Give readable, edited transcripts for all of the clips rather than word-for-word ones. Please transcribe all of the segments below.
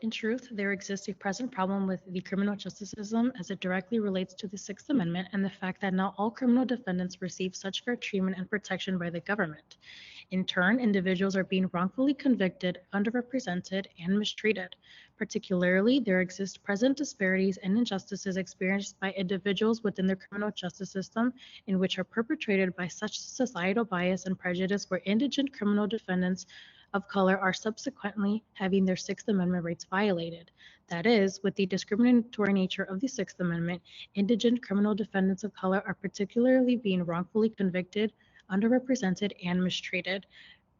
In truth, there exists a present problem with the criminal justice system as it directly relates to the Sixth Amendment and the fact that not all criminal defendants receive such fair treatment and protection by the government. In turn, individuals are being wrongfully convicted, underrepresented, and mistreated. Particularly, there exist present disparities and injustices experienced by individuals within the criminal justice system in which are perpetrated by such societal bias and prejudice where indigent criminal defendants of color are subsequently having their Sixth Amendment rights violated. That is, with the discriminatory nature of the Sixth Amendment, indigent criminal defendants of color are particularly being wrongfully convicted, underrepresented, and mistreated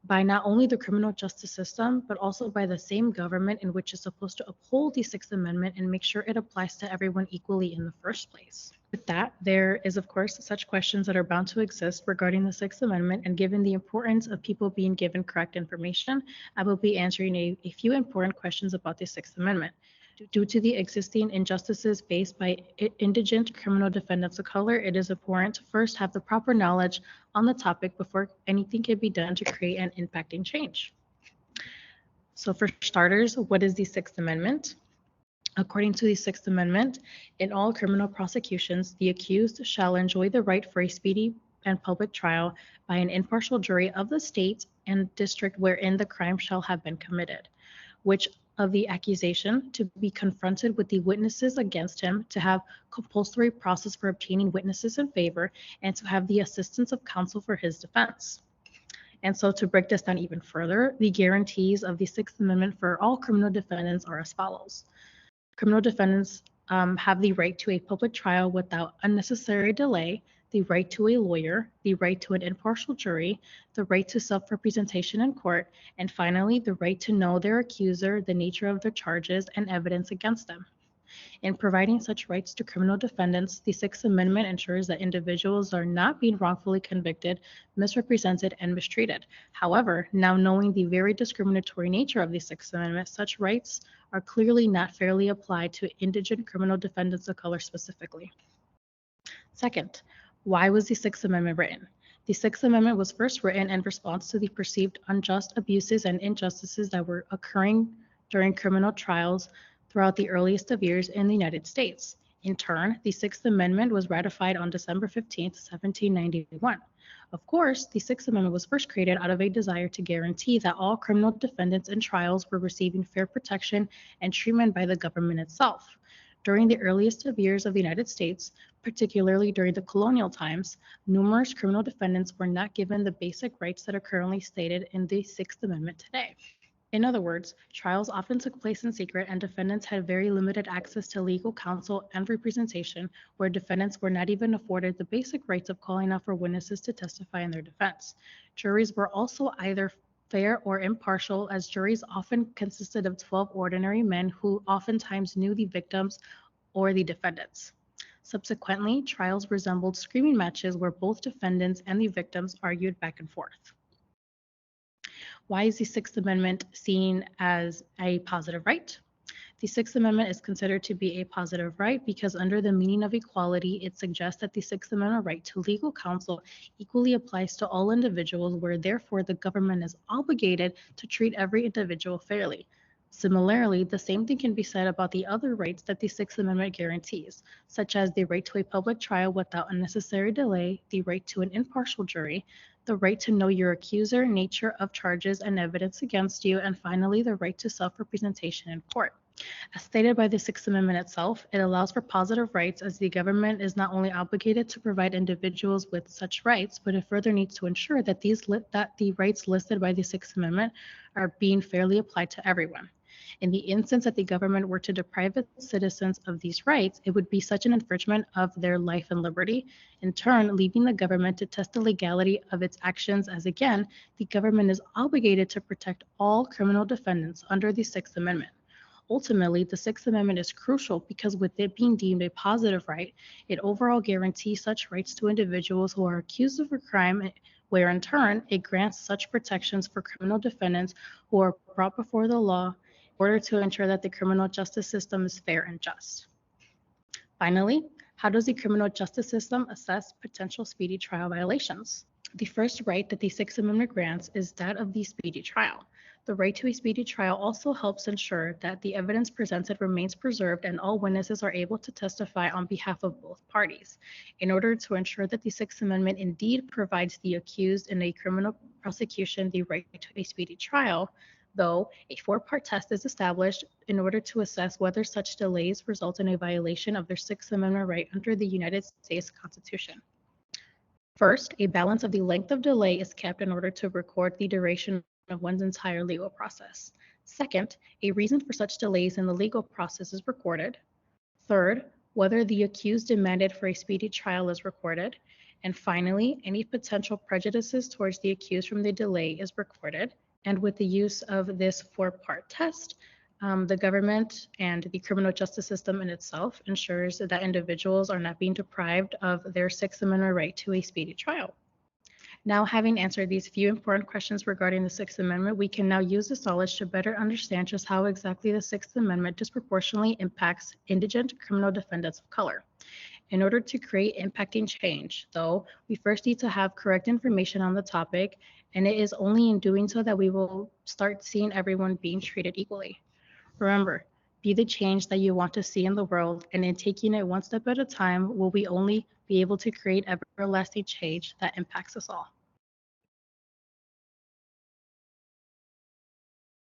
by not only the criminal justice system, but also by the same government in which is supposed to uphold the Sixth Amendment and make sure it applies to everyone equally in the first place. With that, there is, of course, such questions that are bound to exist regarding the Sixth Amendment, and given the importance of people being given correct information, I will be answering a few important questions about the Sixth Amendment. Due to the existing injustices faced by indigent criminal defendants of color, it is important to first have the proper knowledge on the topic before anything can be done to create an impacting change. So for starters, what is the Sixth Amendment? According to the Sixth Amendment, in all criminal prosecutions, the accused shall enjoy the right for a speedy and public trial by an impartial jury of the state and district wherein the crime shall have been committed, which of the accusation to be confronted with the witnesses against him, to have compulsory process for obtaining witnesses in favor, and to have the assistance of counsel for his defense. And so to break this down even further, the guarantees of the Sixth Amendment for all criminal defendants are as follows. Criminal defendants have the right to a public trial without unnecessary delay, the right to a lawyer, the right to an impartial jury, the right to self-representation in court, and finally, the right to know their accuser, the nature of their charges, and evidence against them. In providing such rights to criminal defendants, the Sixth Amendment ensures that individuals are not being wrongfully convicted, misrepresented, and mistreated. However, now knowing the very discriminatory nature of the Sixth Amendment, such rights are clearly not fairly applied to indigent criminal defendants of color specifically. Second, why was the Sixth Amendment written? The Sixth Amendment was first written in response to the perceived unjust abuses and injustices that were occurring during criminal trials throughout the earliest of years in the United States. In turn, the Sixth Amendment was ratified on December 15, 1791. Of course, the Sixth Amendment was first created out of a desire to guarantee that all criminal defendants in trials were receiving fair protection and treatment by the government itself. During the earliest of years of the United States, particularly during the colonial times, numerous criminal defendants were not given the basic rights that are currently stated in the Sixth Amendment today. In other words, trials often took place in secret and defendants had very limited access to legal counsel and representation, where defendants were not even afforded the basic rights of calling out for witnesses to testify in their defense. Juries were also either fair or impartial, as juries often consisted of 12 ordinary men who oftentimes knew the victims or the defendants. Subsequently, trials resembled screaming matches where both defendants and the victims argued back and forth. Why is the Sixth Amendment seen as a positive right? The Sixth Amendment is considered to be a positive right because under the meaning of equality, it suggests that the Sixth Amendment right to legal counsel equally applies to all individuals, where therefore the government is obligated to treat every individual fairly. Similarly, the same thing can be said about the other rights that the Sixth Amendment guarantees, such as the right to a public trial without unnecessary delay, the right to an impartial jury, the right to know your accuser, nature of charges and evidence against you, and finally, the right to self-representation in court. As stated by the Sixth Amendment itself, it allows for positive rights as the government is not only obligated to provide individuals with such rights, but it further needs to ensure that the rights listed by the Sixth Amendment are being fairly applied to everyone. In the instance that the government were to deprive its citizens of these rights, it would be such an infringement of their life and liberty, in turn leaving the government to test the legality of its actions, as again, the government is obligated to protect all criminal defendants under the Sixth Amendment. Ultimately, the Sixth Amendment is crucial because with it being deemed a positive right, it overall guarantees such rights to individuals who are accused of a crime, where in turn, it grants such protections for criminal defendants who are brought before the law in order to ensure that the criminal justice system is fair and just. Finally, how does the criminal justice system assess potential speedy trial violations? The first right that the Sixth Amendment grants is that of the speedy trial. The right to a speedy trial also helps ensure that the evidence presented remains preserved and all witnesses are able to testify on behalf of both parties. In order to ensure that the Sixth Amendment indeed provides the accused in a criminal prosecution the right to a speedy trial, though a four-part test is established in order to assess whether such delays result in a violation of their Sixth Amendment right under the United States Constitution. First, a balance of the length of delay is kept in order to record the duration of one's entire legal process. Second, a reason for such delays in the legal process is recorded. Third, whether the accused demanded for a speedy trial is recorded. And finally, any potential prejudices towards the accused from the delay is recorded. And with the use of this four-part test, the government and the criminal justice system in itself ensures that individuals are not being deprived of their Sixth Amendment right to a speedy trial. Now, having answered these few important questions regarding the Sixth Amendment, we can now use this knowledge to better understand just how exactly the Sixth Amendment disproportionately impacts indigent criminal defendants of color. In order to create impacting change, though, we first need to have correct information on the topic, and it is only in doing so that we will start seeing everyone being treated equally. Remember, be the change that you want to see in the world, and in taking it one step at a time, will we only be able to create everlasting change that impacts us all.